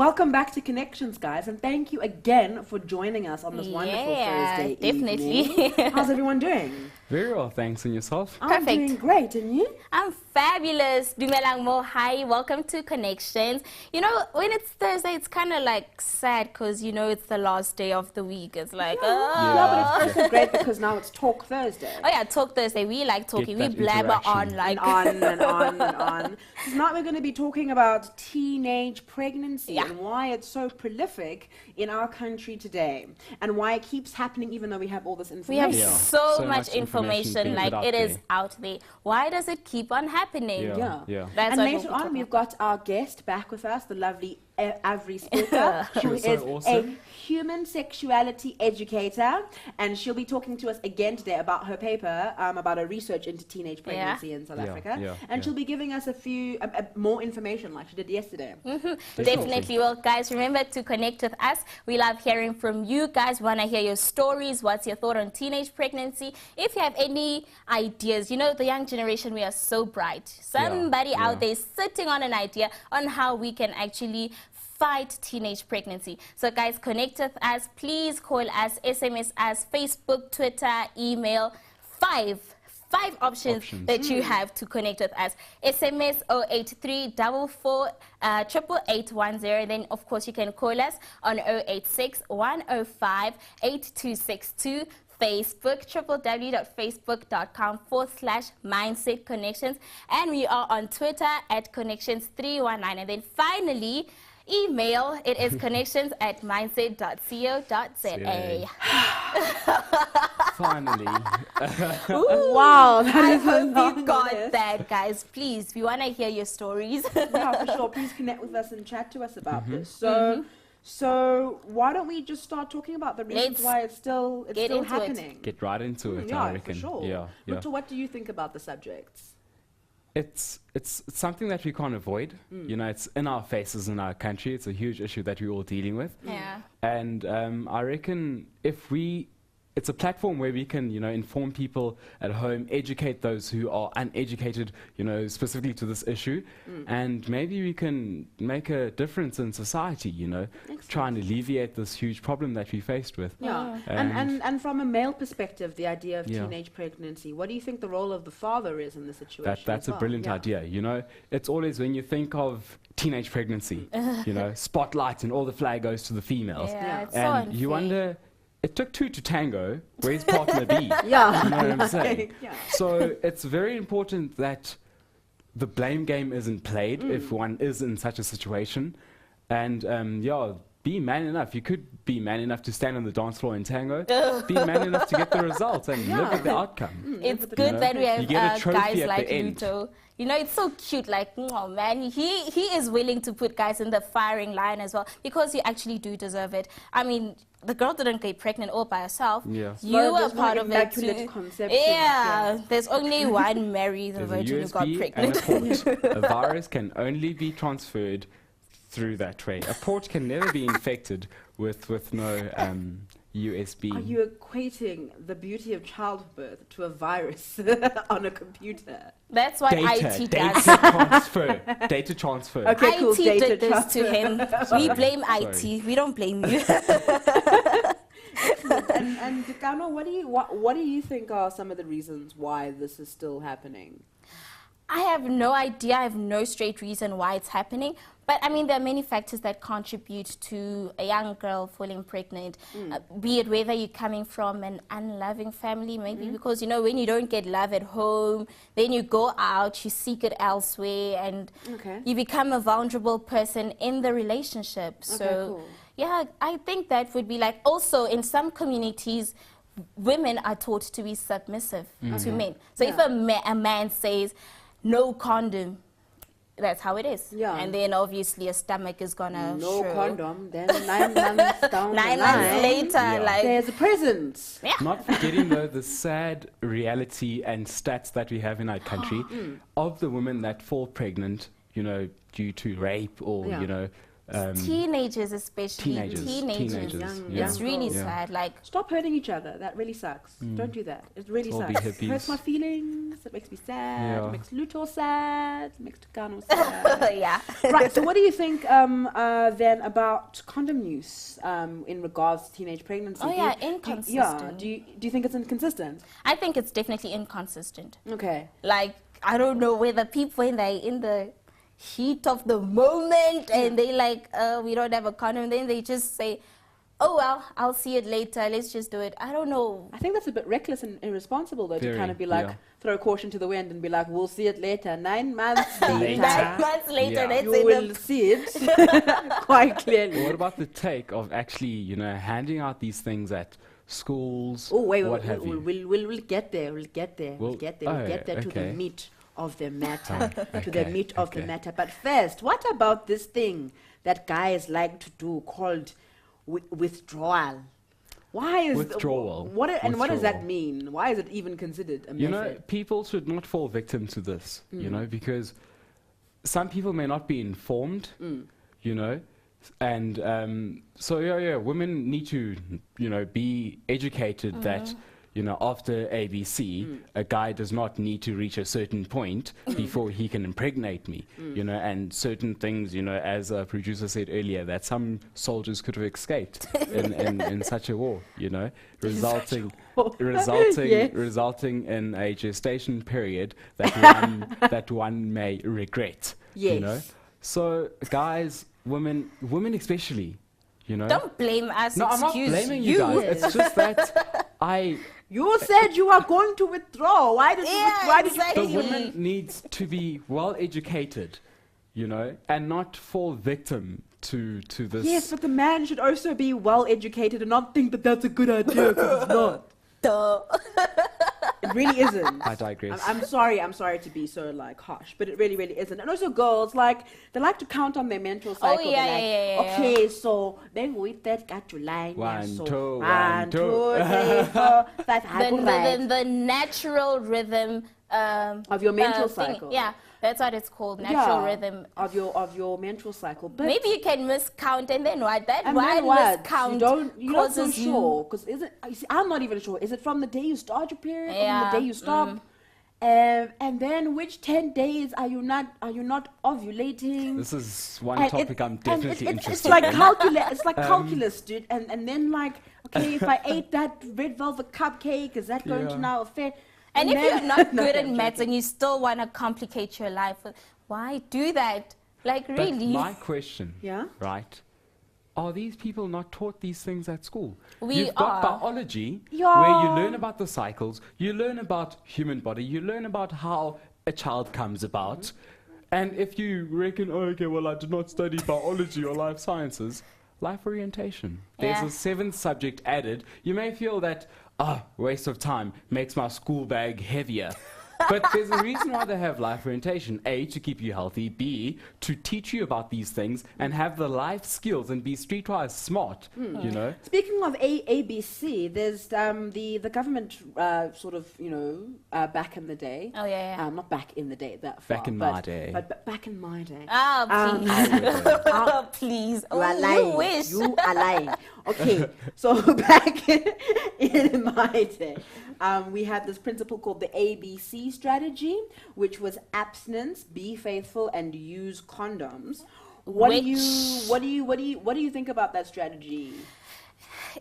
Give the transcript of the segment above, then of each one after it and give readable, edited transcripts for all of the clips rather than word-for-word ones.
Welcome back to Connections, guys, and thank you again for joining us on this wonderful Thursday evening. How's everyone doing? Very well, thanks. And yourself? I'm doing great, and you? I'm fabulous. Dumelang mo, hi, welcome to Connections. You know, when it's Thursday, it's kind of like sad because, you know, it's the last day of the week. It's like, but it's also great because now it's Talk Thursday. Oh yeah, Talk Thursday. We like talking. We blabber on like on and on and on. Tonight we're going to be talking about teenage pregnancy and why it's so prolific in our country today, and why it keeps happening even though we have all this information. We have so much information, like it is out there. Why does it keep on happening? And later on we've got our guest back with us, the lovely Avri Speaker, who is a human sexuality educator, and she'll be talking to us again today about her paper, about her research into teenage pregnancy in South Africa, and she'll be giving us a few more information like she did yesterday. Definitely. Well, guys, remember to connect with us. We love hearing from you guys. We want to hear your stories. What's your thought on teenage pregnancy? If you have any ideas, you know, the young generation, we are so bright. Somebody out there is sitting on an idea on how we can actually fight teenage pregnancy. So guys, connect with us. Please call us, SMS us, Facebook, Twitter, email. Five options that you have to connect with us. SMS 083 44 88810. Then, of course, you can call us on 086 105 8262. Facebook, www.facebook.com/Mindset Connections. And we are on Twitter at Connections319. And then finally, email, it is connections@mindset.co.za. Finally. Wow. I hope you got that, guys. Please, we want to hear your stories. Yeah, for sure. Please connect with us and chat to us about this. So why don't we just start talking about the reasons why it's still happening? Get right into it, I reckon. For sure. Victor, what do you think about the subjects? It's something that we can't avoid. You know, it's in our faces in our country. It's a huge issue that we're all dealing with. And I reckon it's a platform where we can, you know, inform people at home, educate those who are uneducated, you know, specifically to this issue, and maybe we can make a difference in society, you know, try and alleviate this huge problem that we're faced with. And from a male perspective, the idea of teenage pregnancy, what do you think the role of the father is in the situation? That's a brilliant idea, you know. It's always when you think of teenage pregnancy, you know, spotlight and all the flag goes to the females. It's and so you wonder, it took two to tango. Where's partner B? You know what I'm saying? So it's very important that the blame game isn't played if one is in such a situation. And be man enough. You could be man enough to stand on the dance floor and tango. Be man enough to get the results and look at the outcome. It's good that we have guys like Luto. You know, it's so cute, like, oh man, he is willing to put guys in the firing line as well, because you actually do deserve it. I mean, the girl didn't get pregnant all by herself. You were part of it too. There's only one Mary, the virgin, who got pregnant. A virus can only be transferred through that way. A port can never be infected with no USB. Are you equating the beauty of childbirth to a virus on a computer? That's what IT does. Data transfer. Okay, cool. IT did this to him. We blame IT. We don't blame you. And Dikano, what do you think are some of the reasons why this is still happening? I have no idea. I have no straight reason why it's happening. But, I mean, there are many factors that contribute to a young girl falling pregnant, be it whether you're coming from an unloving family, maybe because, you know, when you don't get love at home, then you go out, you seek it elsewhere, and you become a vulnerable person in the relationship. So, yeah, I think that would be like, also in some communities, women are taught to be submissive to men. So if a man says, no condom, that's how it is. And then obviously a stomach is gonna no condom. Then 9 months down 9 months later, like there's a present. Not forgetting though the sad reality and stats that we have in our country of the women that fall pregnant, you know, due to rape or you know, Teenagers especially. Teenagers. Young It's really girls. sad. Like, Stop hurting each other. That really sucks. Don't do that. It really All sucks. be It hippies. hurts my feelings. It makes me sad. Yeah. It makes Luto sad. It makes Tukano sad. yeah. Right. So, what do you think then about condom use in regards to teenage pregnancy? Oh, yeah, inconsistent. Do you think it's inconsistent? I think it's definitely inconsistent. Okay. Like, I don't know whether people when they're in the heat of the moment and they like, we don't have a condom, then they just say, oh, well, I'll see it later. Let's just do it. I don't know. I think that's a bit reckless and irresponsible, though, Very, to kind of be like, yeah. throw caution to the wind and be like, we'll see it later. 9 months later. 9 months later, Yeah. let's You say will see it quite clearly. What about the take of actually, handing out these things at schools? Oh, wait, what have you? we'll get there. We'll get there. We'll get there. We'll get there to the okay. meat of the matter. To the Okay, meat of the okay. matter. But first, what about this thing that guys like to do called withdrawal? Why is Withdrawal. What does that Withdrawal. mean? Why is it even considered a You method? know, people should not fall victim to this, because some people may not be informed, and so women need to, be educated that, after ABC, a guy does not need to reach a certain point before he can impregnate me, and certain things, as a producer said earlier, that some soldiers could have escaped in such a war, resulting in a gestation period that one may regret. Yes. So guys, women especially, Don't blame us. No, I'm not excuse blaming you guys. Yes. It's just that You said you are going to withdraw. Why did exactly. the women needs to be well educated, and not fall victim to this. Yes, but the man should also be well educated and not think that that's a good idea because it's not. Duh. It really isn't. I digress. I'm sorry to be so harsh, but it really, really isn't. And also girls, they like to count on their menstrual cycle. yeah, They're yeah, yeah. okay, so then with that got to line. One, so two, 1, 2, 3, 4, 5. The natural rhythm Of your menstrual thing. cycle. Yeah, that's what it's called, natural rhythm. of your menstrual cycle. But Maybe you can miscount and then what? That and one then what? miscount You're not so causes you. sure because is it? You see, I'm not even sure. Is it from the day you start your period, or from Yeah, the day you stop? And then which 10 days are you not ovulating? This is one And topic I'm definitely it's interested like in. calculus. It's like calculus, dude. And then okay, if I ate that red velvet cupcake, is that going to Yeah. now affect? And if then- you're not No, good I'm at maths joking. and you still want to complicate your life, why do that? Like, But really? my question, Yeah? right? Are these people not taught these things at school? We You've got are. biology, Yeah. where you learn about the cycles, you learn about human body, you learn about how a child comes about. And if you reckon, oh, okay, well, I did not study biology or life sciences, life orientation. There's Yeah. a 7th subject added. You may feel that, waste of time, makes my school bag heavier. But there's a reason why they have life orientation. A, to keep you healthy. B, to teach you about these things and have the life skills and be streetwise smart, Speaking of ABC, there's the government back in the day. Oh, yeah. Not back in the day, that far. Back in but, my day. But back in my day. Oh, please. Please. You are Oh, lying. you wish. You are lying. Okay, so back in my day, we had this principle called the ABC strategy, which was abstinence, be faithful, and use condoms. What do you think about that strategy?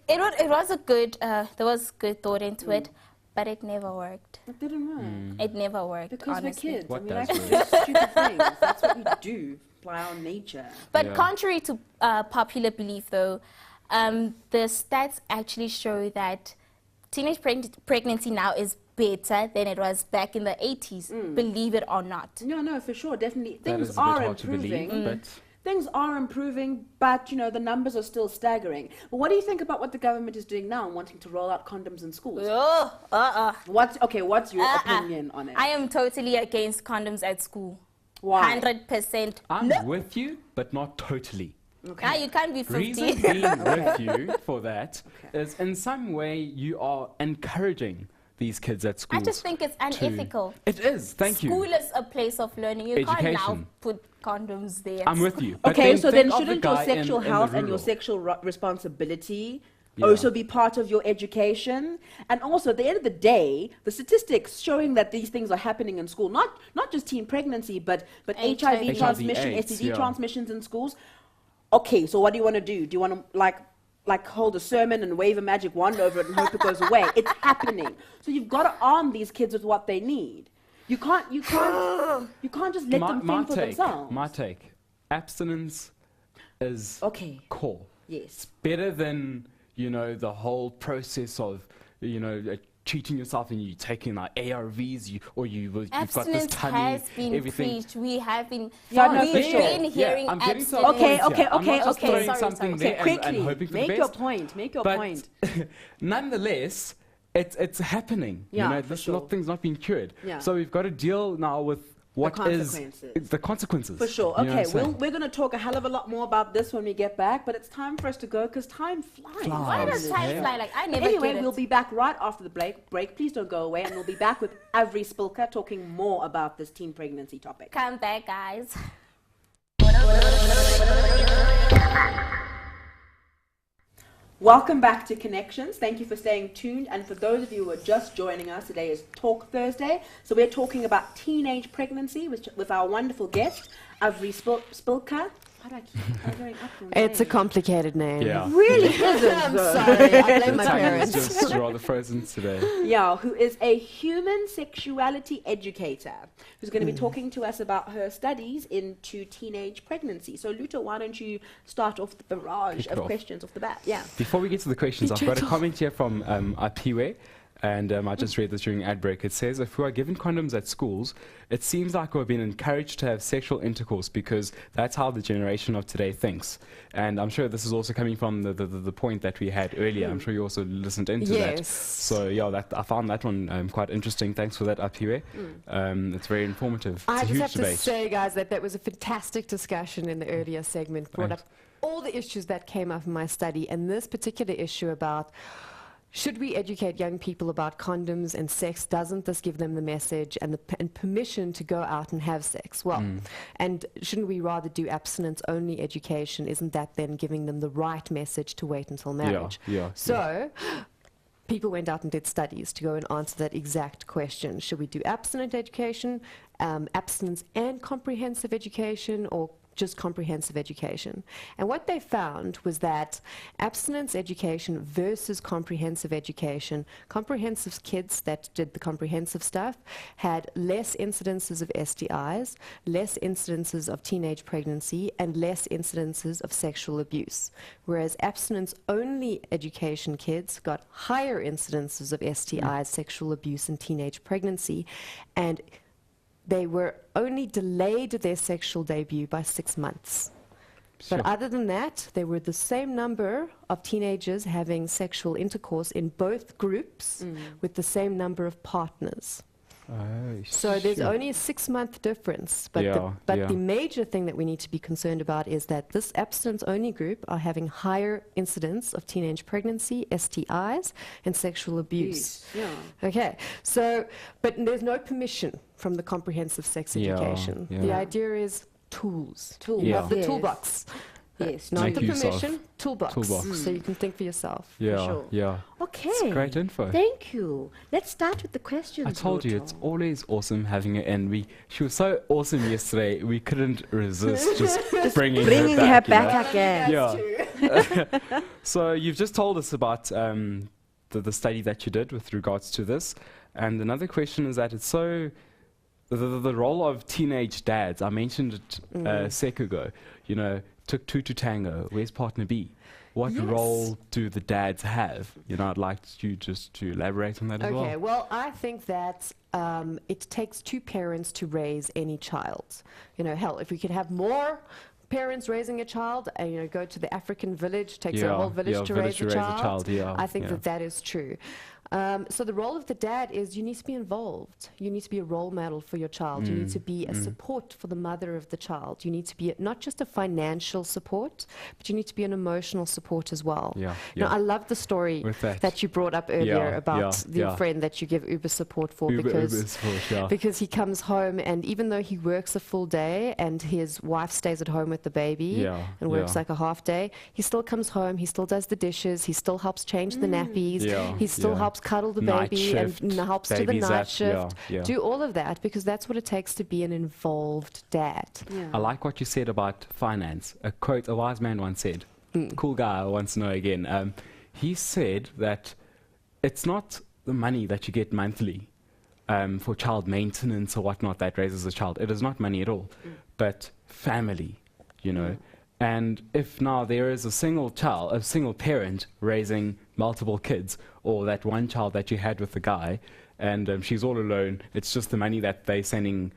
It was a good, there was good thought into it, but it never worked. It didn't work. It never worked, Because honestly. we're kids What and we does like to do stupid things. That's what we do by our nature. But Yeah. contrary to popular belief, though, the stats actually show that teenage pregnancy now is better than it was back in the 80s, believe it or not. No, for sure, definitely. That Things is a bit are hard to improving. believe, but Things are improving, but the numbers are still staggering. But what do you think about what the government is doing now, wanting to roll out condoms in schools? What's your opinion on it? I am totally against condoms at school. Why? 100%. I'm with you, but not totally. You can't be 50. Reason being with you for that is in some way you are encouraging these kids at school. I just think it's unethical. It is, thank you. School is a place of learning. You can't now Education. put condoms there. I'm with you. But Okay, so then think of the shouldn't your guy sexual in the health and your rural. sexual responsibility Yeah. also be part of your education? And also, at the end of the day, the statistics showing that these things are happening in school, not just teen pregnancy, but HIV transmission, AIDS, STD yeah. transmissions in schools. Okay, so what do you want to do? Do you want to like hold a sermon and wave a magic wand over it and hope it goes away? It's happening. So you've got to arm these kids with what they need. You can't just let them fend for themselves. My take. Abstinence is core. Yes. It's better than, the whole process of, treating yourself and you taking like ARVs, you've got this Abstinence tummy, has been everything. preached. We have been, no, we've for sure. been hearing I'm getting to abstinence. a point Okay, here. I'm not just throwing sorry, something sorry. there and Quickly, hoping for make the your best. point. Make your But point. nonetheless, it's happening. Yeah, for this sure. thing's not being cured. Yeah. So we've got to deal now with what is the consequences. For sure. You know Okay, what I'm saying? we're going to talk a hell of a lot more about this when we get back, but it's time for us to go because time flies. Why does time fly? Like, I never Anyway, get it. we'll be back right after the break. Please don't go away, and we'll be back with Avery Spilka talking more about this teen pregnancy topic. Come back, guys. Welcome back to Connections. Thank you for staying tuned. And for those of you who are just joining us, today is Talk Thursday. So we're talking about teenage pregnancy with our wonderful guest, Avery Spilka. Why do I keep going up your It's a name? complicated name. Yeah. Really isn't. I'm though. sorry. I blame my Tongue is parents. just rather frozen today. Yeah, who is a human sexuality educator who's going to be talking to us about her studies into teenage pregnancy. So, Luta, why don't you start off the barrage of questions off the bat? Yeah. Before we get to the questions, I've got a comment here from Apiwe, and I just read this during ad break. It says, if we are given condoms at schools, it seems like we're being encouraged to have sexual intercourse because that's how the generation of today thinks. And I'm sure this is also coming from the point that we had earlier. I'm sure you also listened into that. So, yeah, I found that one quite interesting. Thanks for that, Apiwe. It's very informative. I It's a just huge have debate. to say, guys, that was a fantastic discussion in the earlier segment. Brought up all the issues that came up in my study, and this particular issue about should we educate young people about condoms and sex? Doesn't this give them the message and permission to go out and have sex? Well, and shouldn't we rather do abstinence-only education? Isn't that then giving them the right message to wait until marriage? So people went out and did studies to go and answer that exact question. Should we do abstinent education, abstinence and comprehensive education, or just comprehensive education? And what they found was that abstinence education versus comprehensive education, comprehensive kids that did the comprehensive stuff had less incidences of STIs, less incidences of teenage pregnancy, and less incidences of sexual abuse. Whereas abstinence-only education kids got higher incidences of STIs, sexual abuse, and teenage pregnancy, and they were only delayed their sexual debut by 6 months. But other than that, there were the same number of teenagers having sexual intercourse in both groups with the same number of partners. So there's only a 6-month difference. But, the major thing that we need to be concerned about is that this abstinence-only group are having higher incidence of teenage pregnancy, STIs, and sexual abuse. Okay, so, but there's no permission from the comprehensive sex education. The idea is tools. Not the toolbox. Yes, not Make the use permission, of toolbox. So you can think for yourself. Okay. It's great info. Thank you. Let's start with the questions. I told you, it's always awesome having her in. She was so awesome yesterday, we couldn't resist just bringing her back again. So you've just told us about the study that you did with regards to this. And another question is that it's so... The role of teenage dads, I mentioned it a sec ago, took two to tango. Where's partner B? What role do the dads have? I'd like you just to elaborate on that as well. Okay, well, I think that it takes 2 parents to raise any child. Hell, if we could have more parents raising a child, go to the African village, takes a whole village to raise a child. I think that is true. So the role of the dad is you need to be involved. You need to be a role model for your child. You need to be a support for the mother of the child. You need to be not just a financial support, but you need to be an emotional support as well. Yeah, Now, I love the story that you brought up earlier about your friend that you give Uber support for, because he comes home and even though he works a full day and his wife stays at home with the baby and works like a half day, he still comes home, he still does the dishes, he still helps change the nappies, he still helps cuddle the baby and helps to the night shift. Do all of that because that's what it takes to be an involved dad. I like what you said about finance. A quote a wise man once said, cool guy I once know again, he said that it's not the money that you get monthly for child maintenance or whatnot that raises a child. It is not money at all, but family, you know. And if now there is a single child, a single parent raising multiple kids, or that one child that you had with the guy, and she's all alone, it's just the money that they're sending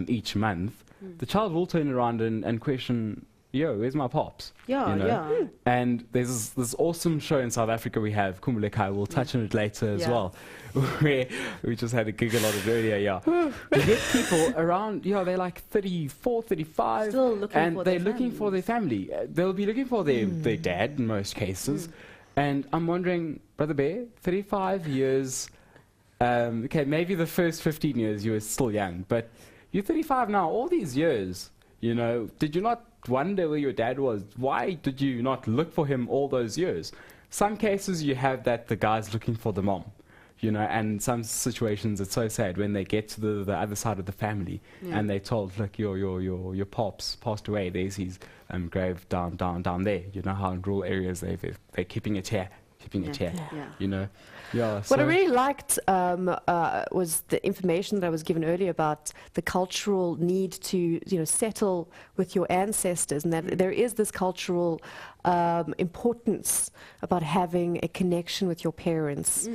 each month, the child will turn around and question, yo, where's my pops? And there's this awesome show in South Africa we have, Kumbulekai, we'll touch on it later as well, where we just had a giggle on it earlier, you get people around, they're like 34, 35, still looking and for they're their looking for their family. They'll be looking for their dad in most cases. And I'm wondering, Brother Bear, 35 years, okay, maybe the first 15 years you were still young, but you're 35 now, all these years, did you not wonder where your dad was? Why did you not look for him all those years? Some cases you have that the guy's looking for the mom, and some situations it's so sad when they get to the other side of the family and they're told, look, your pops passed away. There's his grave down there. You know how in rural areas they're keeping it here. What I really liked was the information that I was given earlier about the cultural need to, settle with your ancestors, and that there is this cultural importance about having a connection with your parents.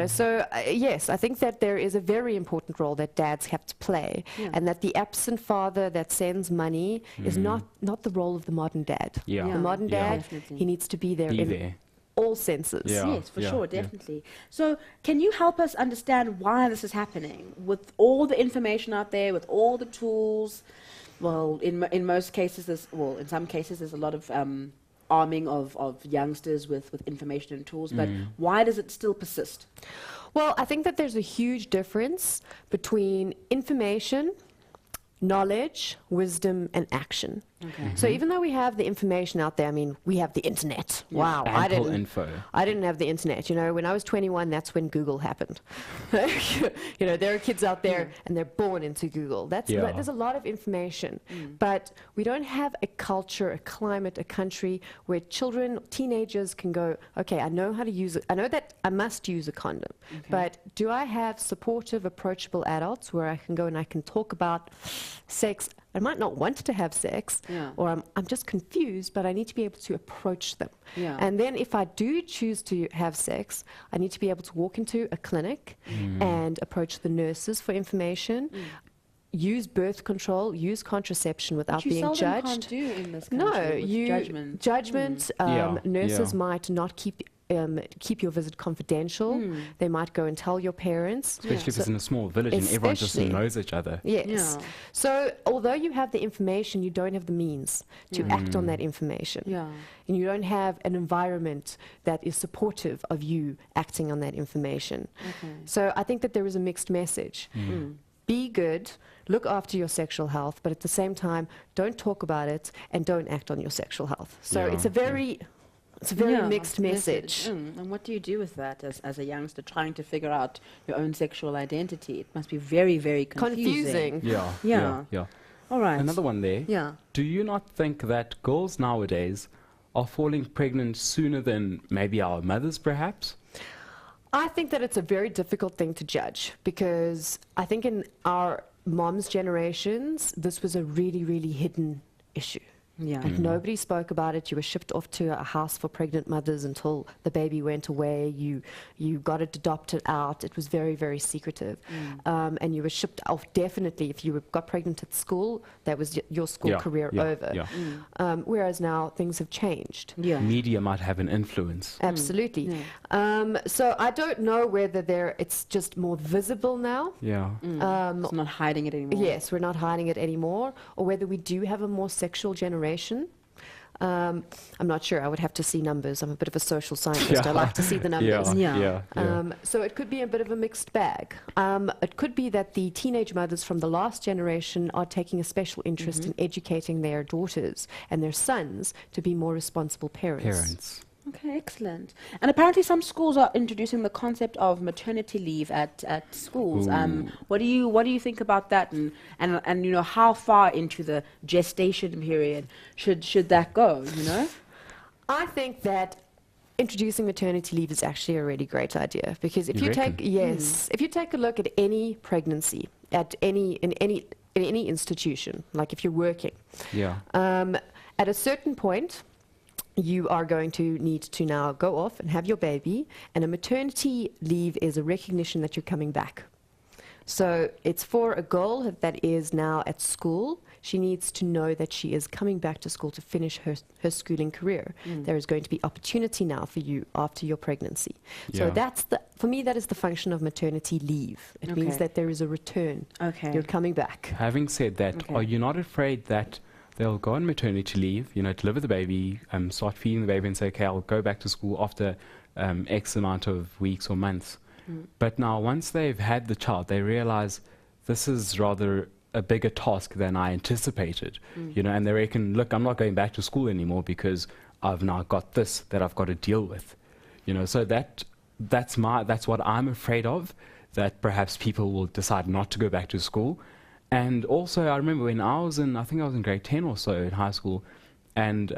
So yes, I think that there is a very important role that dads have to play, and that the absent father that sends money is not the role of the modern dad. The modern dad, he needs to be there in all senses. Yes, for sure, definitely. So can you help us understand why this is happening? With all the information out there, with all the tools, well, in most cases, in some cases, there's a lot of arming of youngsters with information and tools, but why does it still persist? Well, I think that there's a huge difference between information, knowledge, wisdom, and action. So even though we have the information out there, I mean, we have the internet. Wow, I didn't have the internet. When I was 21, that's when Google happened. There are kids out there and they're born into Google. There's a lot of information, but we don't have a culture, a climate, a country where teenagers can go, okay, I know how to use it. I know that I must use a condom, but do I have supportive, approachable adults where I can go and I can talk about sex? I might not want to have sex, or I'm just confused, but I need to be able to approach them. And then if I do choose to have sex, I need to be able to walk into a clinic and approach the nurses for information, use birth control, use contraception without being judged. Can't do in this country, judgment. Nurses might not keep your visit confidential. They might go and tell your parents. Especially if it's in a small village and everyone just knows each other. Yes. So although you have the information, you don't have the means to act on that information. And you don't have an environment that is supportive of you acting on that information. So I think that there is a mixed message. Be good, look after your sexual health, but at the same time, don't talk about it and don't act on your sexual health. So it's a very mixed message. And what do you do with that as a youngster trying to figure out your own sexual identity? It must be very, very confusing. Yeah. All right. Another one there. Do you not think that girls nowadays are falling pregnant sooner than maybe our mothers, perhaps? I think that it's a very difficult thing to judge, because I think in our moms' generations, this was a really, really hidden issue. Yeah. And nobody spoke about it. You were shipped off to a house for pregnant mothers until the baby went away. You got it adopted out. It was very, very secretive. And you were shipped off definitely. If you got pregnant at school, that was your school career over. Yeah. Whereas now things have changed. Yeah. Media might have an influence. Absolutely. So I don't know whether it's just more visible now. Yeah. It's not hiding it anymore. Yes, we're not hiding it anymore, or whether we do have a more sexual generation. I'm not sure. I would have to see numbers. I'm a bit of a social scientist. I like to see the numbers. So it could be a bit of a mixed bag. It could be that the teenage mothers from the last generation are taking a special interest in educating their daughters and their sons to be more responsible parents. Okay, excellent. And apparently some schools are introducing the concept of maternity leave at schools. What do you think about that, and you know, how far into the gestation period should that go, you know? I think that introducing maternity leave is actually a really great idea, because if you take a look at any pregnancy in any institution, like if you're working, at a certain point you are going to need to now go off and have your baby, and a maternity leave is a recognition that you're coming back. So it's for a girl that is now at school. She needs to know that she is coming back to school to finish her schooling career. There is going to be opportunity now for you after your pregnancy. So for me, that is the function of maternity leave. It means that there is a return. You're coming back. Having said that, are you not afraid that they'll go on maternity leave, you know, deliver the baby, start feeding the baby and say, okay, I'll go back to school after X amount of weeks or months. But now once they've had the child, they realize this is rather a bigger task than I anticipated, you know, and they reckon, look, I'm not going back to school anymore because I've now got this that I've got to deal with, you know. So that's what I'm afraid of, that perhaps people will decide not to go back to school. And also, I remember when I think I was in grade 10 or so in high school, and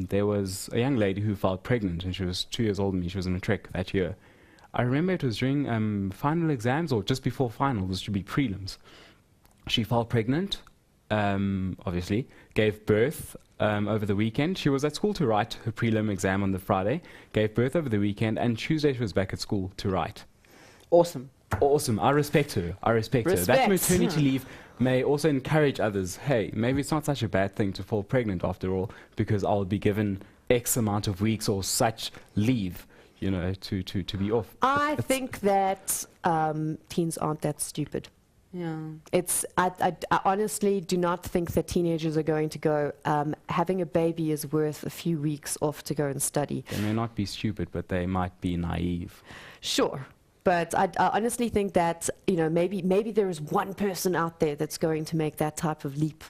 there was a young lady who fell pregnant, and she was 2 years older than me. She was in a trek that year. I remember it was during final exams, or just before finals, which should be prelims. She fell pregnant, obviously, gave birth over the weekend. She was at school to write her prelim exam on the Friday, gave birth over the weekend, and Tuesday she was back at school to write. Awesome. I respect her. That maternity leave may also encourage others. Hey, maybe it's not such a bad thing to fall pregnant after all, because I'll be given X amount of weeks or such leave, you know, to be off. I think that teens aren't that stupid. Yeah. I honestly do not think that teenagers are going to go, having a baby is worth a few weeks off to go and study. They may not be stupid, but they might be naive. Sure. But I honestly think that, you know, maybe there is one person out there that's going to make that type of leap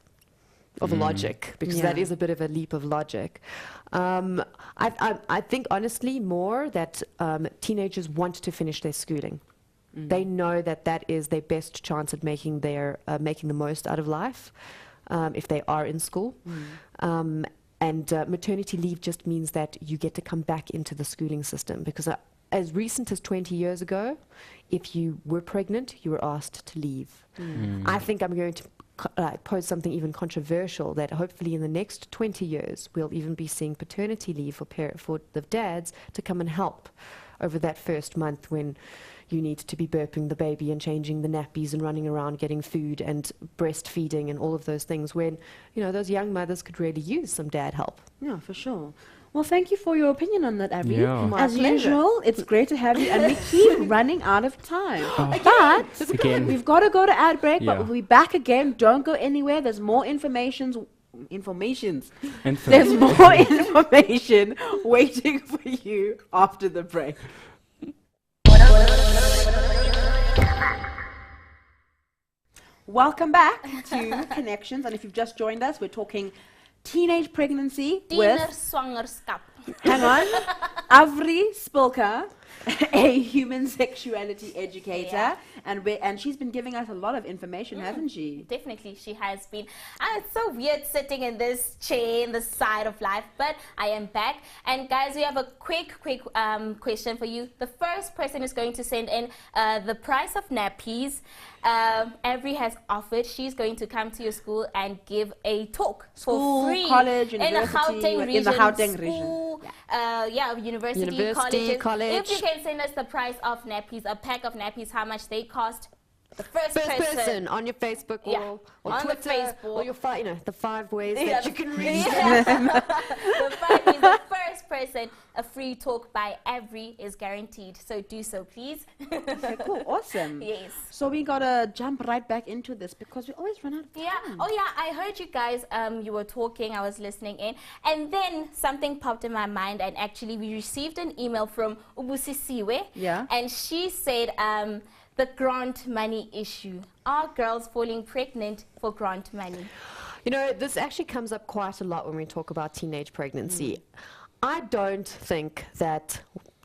of logic, because that is a bit of a leap of logic. I think honestly more that teenagers want to finish their schooling. They know that is their best chance at making the most out of life if they are in school. And maternity leave just means that you get to come back into the schooling system, because as recent as 20 years ago, if you were pregnant, you were asked to leave. I think I'm going to pose something even controversial, that hopefully in the next 20 years, we'll even be seeing paternity leave for the dads to come and help over that first month when you need to be burping the baby and changing the nappies and running around getting food and breastfeeding and all of those things, when, you know, those young mothers could really use some dad help. Yeah, for sure. Well, thank you for your opinion on that, Abby. Yeah. As usual, it's great to have you, and we keep running out of time. But we've got to go to ad break, but we'll be back again. Don't go anywhere. There's more information waiting for you after the break. Welcome back to Connections, and if you've just joined us, we're talking teenage pregnancy with... Tienerswangerskap. Hang on. Avri Spilker a human sexuality educator, and she's been giving us a lot of information, hasn't she? Definitely, she has been. It's so weird sitting in this chair in the side of life, but I am back. And guys, we have a quick question for you. The first person is going to send in the price of nappies. Avery has offered she's going to come to your school and give a talk for free, college, university, in the Gauteng region. University, college. If you can send us the price of nappies, a pack of nappies, how much they cost. The first person on your Facebook wall, or on Twitter, the Facebook, or your the 5 ways that you can reach them. The first person, a free talk by Avery is guaranteed. So do so, please. Okay, cool, awesome. Yes. So we gotta jump right back into this because we always run out of time. Oh yeah, I heard you guys. You were talking. I was listening in, and then something popped in my mind. And actually, we received an email from Ubusisiwe. Yeah. And she said, the grant money issue. Are girls falling pregnant for grant money? You know, this actually comes up quite a lot when we talk about teenage pregnancy. I don't think that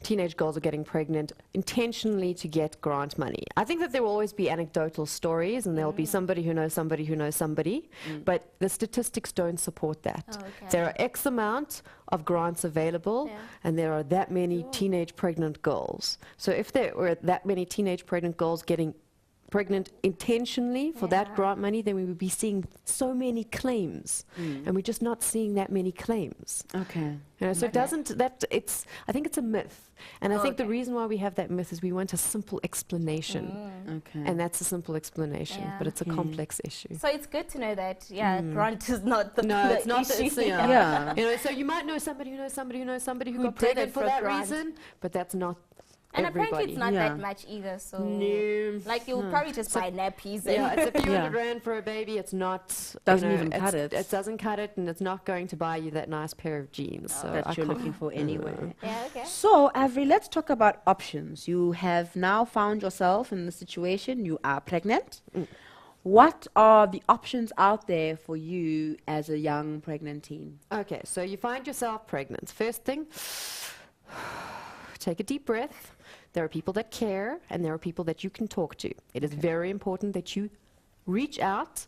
teenage girls are getting pregnant intentionally to get grant money. I think that there will always be anecdotal stories, and there will be somebody who knows somebody who knows somebody, but the statistics don't support that. Oh, okay. There are X amount of grants available, and there are that many teenage pregnant girls. So if there were that many teenage pregnant girls getting pregnant intentionally for that grant money, then we would be seeing so many claims, and we're just not seeing that many claims. Okay. You know, so it doesn't, I think it's a myth. And I think the reason why we have that myth is we want a simple explanation. Okay. And that's a simple explanation, but it's a complex issue. So it's good to know that, grant is not the It's not issue. it's, You know, so you might know somebody who knows somebody who knows somebody who got did pregnant it for for that grant. reason, but that's not And everybody. apparently it's not that much either, so like you'll probably just buy nappies. Yeah, it's a few hundred rand for a baby. It's not Doesn't even cut it. It doesn't cut it, and it's not going to buy you that nice pair of jeans. So that I you're can't- looking for anyway. Yeah, okay. So, Avery, let's talk about options. You have now found yourself in the situation, you are pregnant. What are the options out there for you as a young pregnant teen? Okay, so you find yourself pregnant. First thing, take a deep breath. There are people that care, and there are people that you can talk to. It is very important that you reach out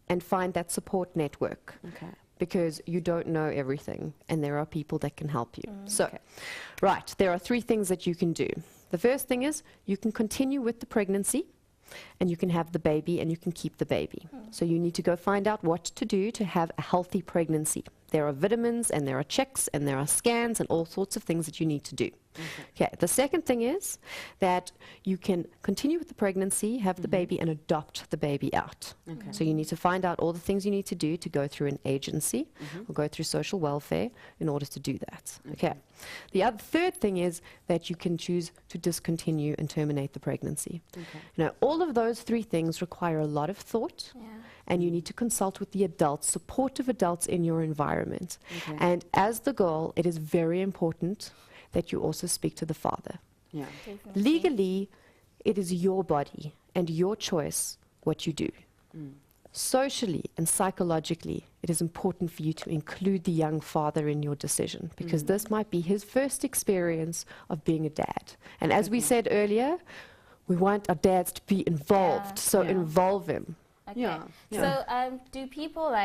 and find that support network. Okay. Because you don't know everything, and there are people that can help you. So, right, there are 3 things that you can do. The first thing is you can continue with the pregnancy, and you can have the baby, and you can keep the baby. So you need to go find out what to do to have a healthy pregnancy. There are vitamins, and there are checks, and there are scans, and all sorts of things that you need to do. Okay, the second thing is that you can continue with the pregnancy, have the baby, and adopt the baby out. So you need to find out all the things you need to do to go through an agency or go through social welfare in order to do that. Okay. The third thing is that you can choose to discontinue and terminate the pregnancy. You know, all of those 3 things require a lot of thought, and you need to consult with the adults, supportive adults in your environment. And as the girl, it is very important that you also speak to the father. Yeah. Definitely. Legally, it is your body and your choice what you do. Socially and psychologically, it is important for you to include the young father in your decision, because this might be his first experience of being a dad. And as we said earlier, we want our dads to be involved, so involve him. Okay. So do people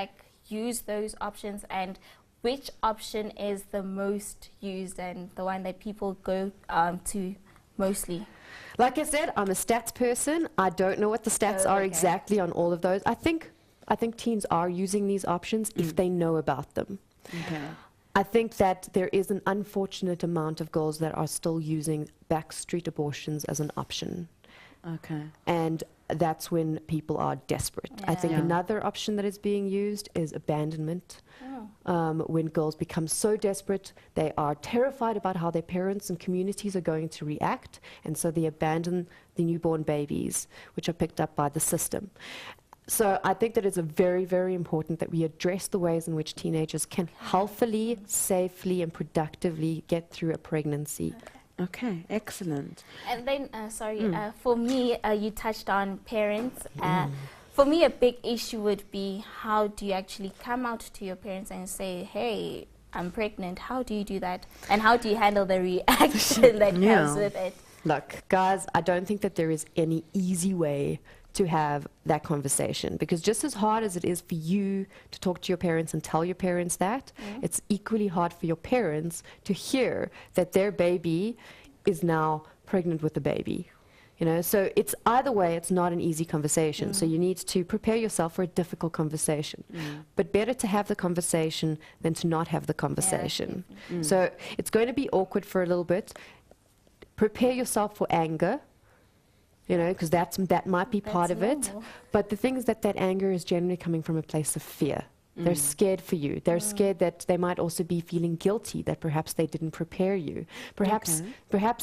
use those options, and which option is the most used and the one that people go to mostly? Like I said, I'm a stats person. I don't know what the stats are exactly on all of those. I think teens are using these options if they know about them. I think that there is an unfortunate amount of girls that are still using backstreet abortions as an option. And that's when people are desperate. I think another option that is being used is abandonment. When girls become so desperate, they are terrified about how their parents and communities are going to react, and so they abandon the newborn babies, which are picked up by the system. So I think that it's very, very important that we address the ways in which teenagers can healthily, safely, and productively get through a pregnancy. Okay, excellent. And then, for me, you touched on parents. For me, a big issue would be, how do you actually come out to your parents and say, hey, I'm pregnant. How do you do that? And how do you handle the reaction that comes with it? Look, guys, I don't think that there is any easy way to have that conversation, because just as hard as it is for you to talk to your parents and tell your parents that, it's equally hard for your parents to hear that their baby is now pregnant with a baby. You know, so it's either way, it's not an easy conversation. So you need to prepare yourself for a difficult conversation. But better to have the conversation than to not have the conversation. So it's going to be awkward for a little bit. Prepare yourself for anger, you know, because that might be part of it. But the thing is that anger is generally coming from a place of fear. They're scared for you. They're scared that they might also be feeling guilty, that perhaps they didn't prepare you. Perhaps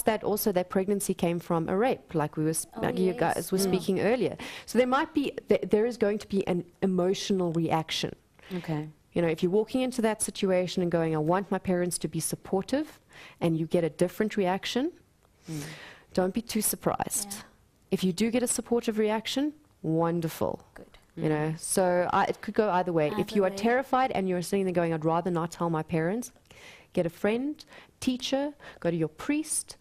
that also that pregnancy came from a rape, like you guys were speaking earlier. So there might be, there is going to be an emotional reaction. Okay. You know, if you're walking into that situation and going, I want my parents to be supportive, and you get a different reaction, don't be too surprised. If you do get a supportive reaction, wonderful. Good. You know, so it could go either way. If you are terrified and you're sitting there going, I'd rather not tell my parents, get a friend, teacher, go to your priest,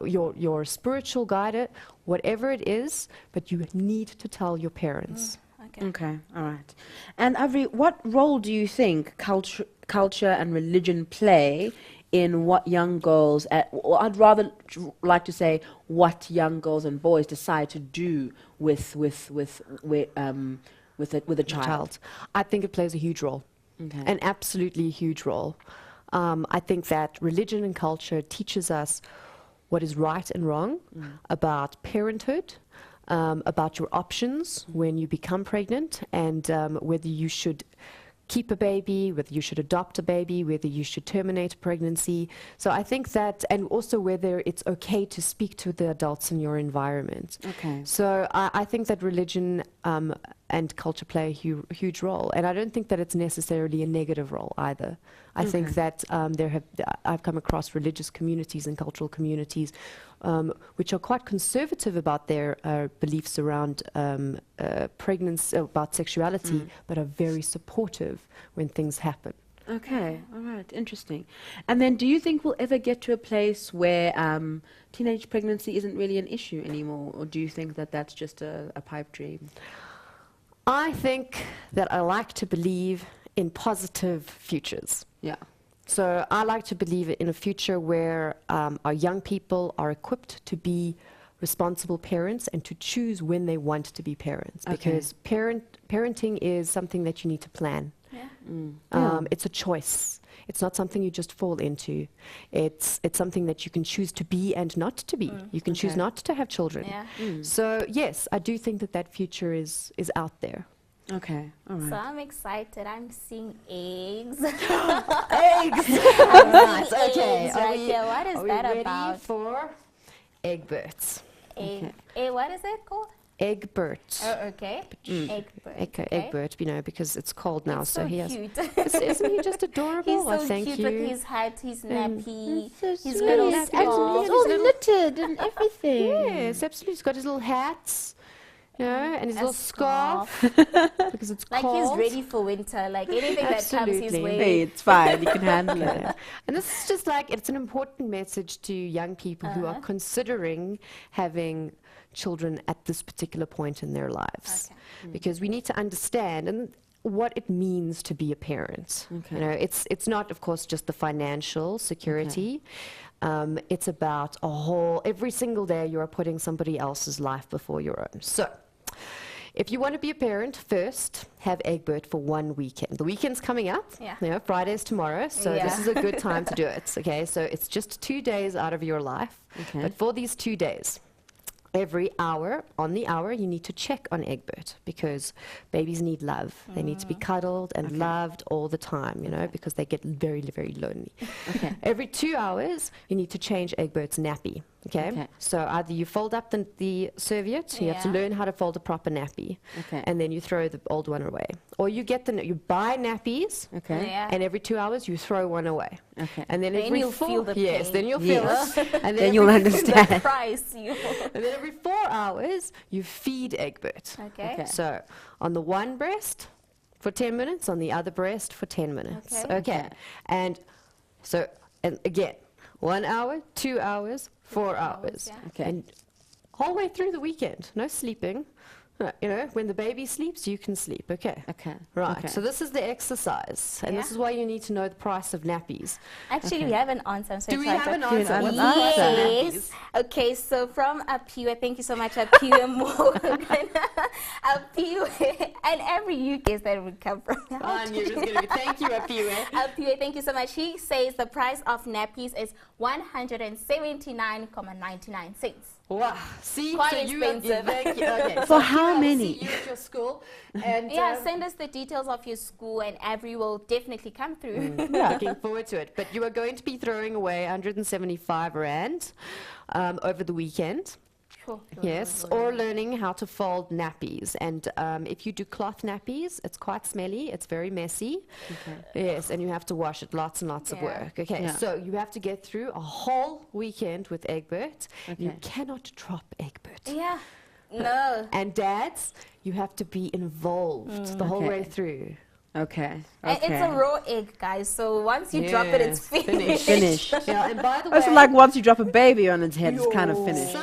your spiritual guide, whatever it is, but you need to tell your parents. Okay, all right. And Avri, what role do you think culture and religion play in what young girls, or I'd rather like to say what young girls and boys decide to do with a child? I think it plays a huge role, an absolutely huge role. I think that religion and culture teaches us what is right and wrong about parenthood, about your options when you become pregnant, and whether you should keep a baby, whether you should adopt a baby, whether you should terminate a pregnancy. So I think that, and also whether it's okay to speak to the adults in your environment. Okay. So I think that religion and culture play a huge role, and I don't think that it's necessarily a negative role either. I think that I've come across religious communities and cultural communities which are quite conservative about their beliefs around pregnancy, about sexuality, but are very supportive when things happen. Okay, all right, interesting. And then do you think we'll ever get to a place where teenage pregnancy isn't really an issue anymore, or do you think that that's just a pipe dream? I think that I like to believe in positive futures. Yeah. So I like to believe in a future where our young people are equipped to be responsible parents and to choose when they want to be parents. Because parenting is something that you need to plan. It's a choice. It's not something you just fall into. It's something that you can choose to be and not to be. You can choose not to have children. So yes, I do think that future is out there. Okay, all right. So I'm excited. I'm seeing eggs. Eggs! Right, okay. Right here. What is that ready about? For egg birds. What is it called? Egg birds. Oh, okay. Egg bird. Egg bird, you know, because it's cold now. It's so he has. cute. Isn't he just adorable? He's so I thank cute you. with his hat, his nappy, So his sweet. little And scarf. he's all knitted and everything. Yes, absolutely. He's got his little hats, you know, and his little scarf because it's like cold. he's ready for winter. Like anything that comes his Absolutely. way. Hey, it's fine. You can handle it. Yeah. And this is just like, it's an important message to young people who are considering having children at this particular point in their lives. Because we need to understand what it means to be a parent. You know, it's not, of course, just the financial security. It's about every single day you are putting somebody else's life before your own. So if you want to be a parent, first have Egbert for 1 weekend. The weekend's coming up. You know, Friday's tomorrow, so this is a good time to do it. Okay, so it's just 2 days out of your life. But for these 2 days, every hour, on the hour, you need to check on Egbert, because babies need love. They need to be cuddled and loved all the time, you know, because they get very, very lonely. Every 2 hours, you need to change Egbert's nappy. So either you fold up the serviette, you have to learn how to fold a proper nappy, and then you throw the old one away. Or you get you buy nappies, and every 2 hours you throw one away. And then every you'll feel the pain. then you'll feel it. And then you'll understand. The price. And then every 4 hours you feed Egbert. So on the one breast for 10 minutes, on the other breast for 10 minutes. And So, and again, 1 hour, 2 hours, 4 hours. Yeah. Okay. And whole way through the weekend, no sleeping. You know, when the baby sleeps, you can sleep. Okay. Okay. Right. Okay. So this is the exercise, and this Yeah. is why you need to know the price of nappies. Actually, we have an answer. I'm so Do we excited. have an Do we answer? have What's an the answer? price of Yes. nappies? Okay, so from Apiwe, thank you so much, Apiwe Morgan. Apiwe, and every you guess that would come from. I knew it was going to be. Thank you, Apiwe. Apiwe, thank you so much. He says the price of nappies is 179.99 cents. Wow. See, Quite so expensive. thank you. Okay. For so how I'll many? See you at your school, and Yeah, send us the details of your school, and Avery will definitely come through. looking forward to it. But you are going to be throwing away 175 rand over the weekend. Sure. Yes, or learning how to fold nappies. And if you do cloth nappies, it's quite smelly, it's very messy. Yes, and you have to wash it, lots and lots of Yeah. work. Okay, Yeah. so you have to get through a whole weekend with Egbert. You Okay. cannot drop Egbert. Yeah. No. And dads, you have to be involved the whole Okay. way through. Okay. And it's a raw egg, guys. So once you drop it, it's Yes, finished. Finished. Yeah, and by the way, It's like once you drop a baby on its head, it's kind of finished.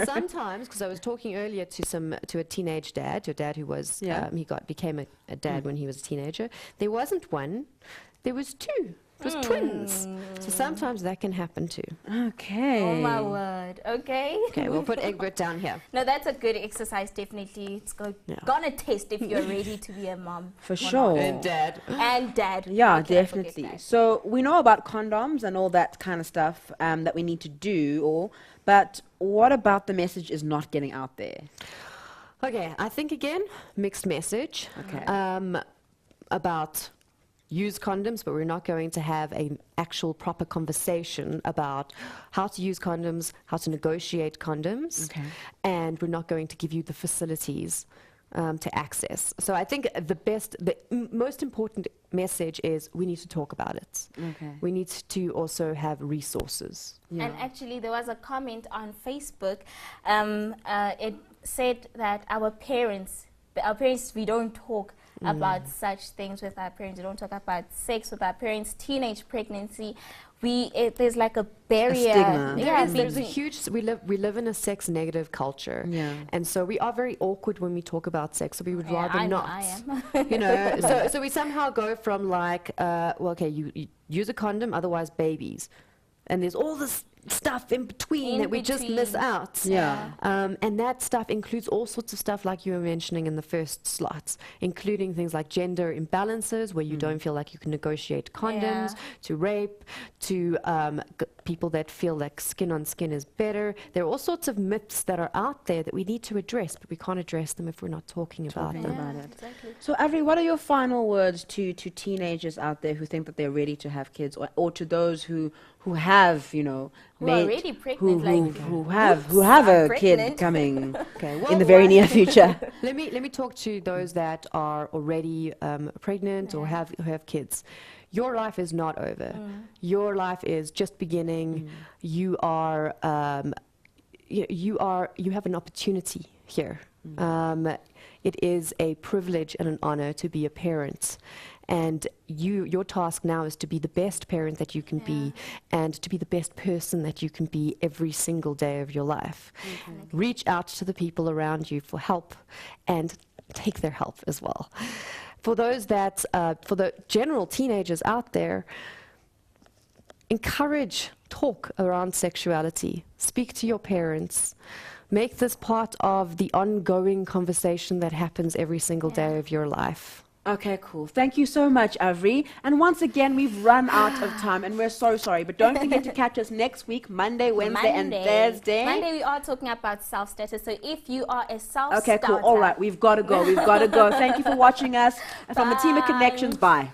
Sometimes, because I was talking earlier to a teenage dad, your dad who was Yeah. became a dad when he was a teenager. There wasn't one, there was two. It was twins. So sometimes that can happen too. Okay. Oh my word. Okay. Okay, we'll put Egbert down here. No, that's a good exercise. Definitely, it's gonna test if you're ready to be a mom. For or sure. And dad. not. And dad. Yeah, How can I forget definitely. that? So we know about condoms and all that kind of stuff that we need to do, but what about the message is not getting out there? Okay, I think again, mixed message. Okay. About use condoms, but we're not going to have an actual proper conversation about how to use condoms, how to negotiate condoms, Okay. and we're not going to give you the facilities to access. So I think the most important message is we need to talk about it. Okay. We need to also have resources. Yeah. And actually, there was a comment on Facebook. It said that our parents, we don't talk about such things with our parents. We don't talk about sex with our parents, teenage pregnancy. There's like a barrier. stigma. Yeah, There's a between- huge, we live in a sex negative culture. Yeah. And so we are very awkward when we talk about sex, so we would Yeah, rather I know not. I am. You know, so we somehow go from like, well, okay, you use a condom, otherwise babies. And there's all this stuff in between In that we just miss between. out. Yeah. And that stuff includes all sorts of stuff like you were mentioning in the first slots, including things like gender imbalances where you don't feel like you can negotiate condoms, Yeah. to rape, to people that feel like skin on skin is better. There are all sorts of myths that are out there that we need to address, but we can't address them if we're not talking about them. about it. Exactly. So, Avery, what are your final words to teenagers out there who think that they're ready to have kids, or to those who have, you know, Who are already pregnant, who have I'm a kid pregnant. coming Okay, in the very near future? Let me talk to those that are already pregnant or have kids. Your life is not over. Your life is just beginning. You are you have an opportunity here. It is a privilege and an honor to be a parent. And your task now is to be the best parent that you can be, and to be the best person that you can be every single day of your life. Reach out to the people around you for help, and take their help as well. For those that, for the general teenagers out there, encourage talk around sexuality. Speak to your parents. Make this part of the ongoing conversation that happens every single day of your life. Okay, cool. Thank you so much, Avery. And once again, we've run out of time, and we're so sorry. But don't forget to catch us next week, Monday, Wednesday, and Thursday. Monday, we are talking about self-starter. So if you are a self-starter... Okay, cool. All right, we've got to go. We've got to go. Thank you for watching us. And from the team of Bye. Connections, bye.